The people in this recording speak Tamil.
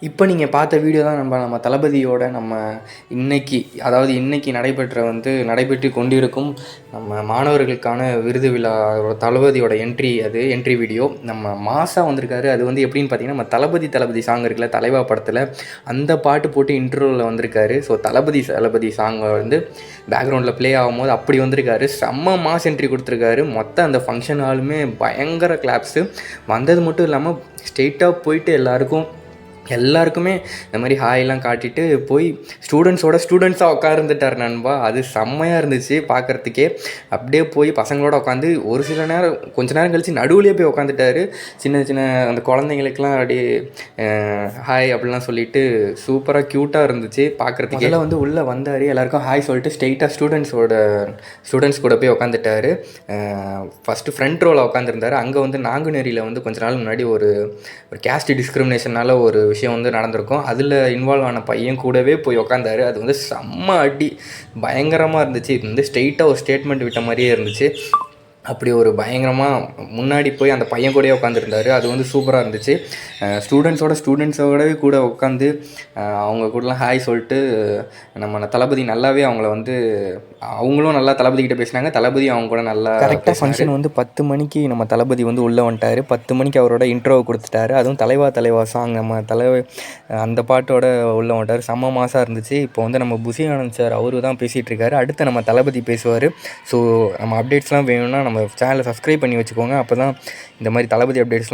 இப்போ நீங்கள் பார்த்த வீடியோ தான் நம்ம தளபதியோட அதாவது இன்னைக்கு நடைபெற்று கொண்டிருக்கும் நம்ம மாணவர்களுக்கான விருது விழா தளபதியோட என்ட்ரி வீடியோ. நம்ம மாசாக வந்திருக்காரு. அது எப்படின்னு பார்த்தீங்கன்னா, நம்ம தளபதி சாங் இருக்குல்ல, தலைவா படத்தில் அந்த பாட்டு போட்டு இன்ட்ரோவில் வந்திருக்காரு. ஸோ தளபதி சாங் பேக்ரவுண்டில் ப்ளே ஆகும்போது அப்படி வந்திருக்காரு. செம்ம மாஸ் என்ட்ரி கொடுத்துருக்காரு. மொத்தம் அந்த ஃபங்க்ஷன் ஹாலுமே பயங்கர கிளாப்ஸு. வந்தது மட்டும் இல்லாமல் ஸ்ட்ரெயிட்டாக போயிட்டு எல்லாருக்குமே இந்த மாதிரி ஹாயெல்லாம் காட்டிட்டு போய் ஸ்டூடெண்ட்ஸாக உட்காந்துட்டார் நண்பா. அது செம்மையாக இருந்துச்சு பார்க்குறதுக்கே. அப்படியே போய் பசங்களோட உட்காந்து கொஞ்ச நேரம் கழித்து நடுவுலேயே போய் உட்காந்துட்டாரு. சின்ன அந்த குழந்தைங்களுக்கெல்லாம் அப்படியே ஹாய் அப்படிலாம் சொல்லிட்டு சூப்பராக க்யூட்டாக இருந்துச்சு பார்க்குறதுக்கே. அதில் உள்ளே வந்தார், எல்லாருக்கும் ஹாய் சொல்லிட்டு ஸ்ட்ரெயிட்டாக ஸ்டூடெண்ட்ஸ் கூட போய் உட்காந்துட்டாரு. First front ரோவில் உட்காந்துருந்தார். அங்கே நாங்குநேரியில் கொஞ்ச நாள் முன்னாடி ஒரு கேஸ்ட் டிஸ்கிரிமினேஷனால் ஒரு விஷயம் நடந்திருக்கும். அதில் இன்வால்வ் ஆன பையன் கூடவே போய் உக்காந்தாரு. அது செம்ம அடி, பயங்கரமாக இருந்துச்சு. இது ஸ்ட்ரெயிட்டாக ஒரு ஸ்டேட்மெண்ட் விட்ட மாதிரியே இருந்துச்சு. அப்படி ஒரு பயங்கரமாக முன்னாடி போய் அந்த பையன் கூடயே உட்காந்துருந்தாரு. அது சூப்பராக இருந்துச்சு. ஸ்டூடெண்ட்ஸோடவே கூட உட்காந்து அவங்க கூடலாம் ஹாய் சொல்லிட்டு நம்ம தளபதி நல்லாவே அவங்களும் நல்லா தளபதிக்கிட்ட பேசினாங்க. தளபதி அவங்க கூட நல்லா கரெக்டாக ஃபங்க்ஷன் 10 மணிக்கு நம்ம தளபதி உள்ளே வந்துட்டார். 10 மணிக்கு அவரோட இன்ட்ரோவை கொடுத்துட்டாரு. அதுவும் தலைவா சாங் நம்ம அந்த பாட்டோட உள்ளே வந்துட்டார். செம்ம மாசாக இருந்துச்சு. இப்போ நம்ம புசி ஆனந்த் சார் அவரு தான் பேசிகிட்டு இருக்காரு. அடுத்து நம்ம தளபதி பேசுவார். ஸோ நம்ம அப்டேட்ஸ்லாம் வேணும்னா நம்ம சேனலை சப்ஸ்கிரைப் பண்ணி வச்சுக்கோங்க. அப்போ தான் இந்த மாதிரி தளபதி அப்டேட்ஸ்லாம்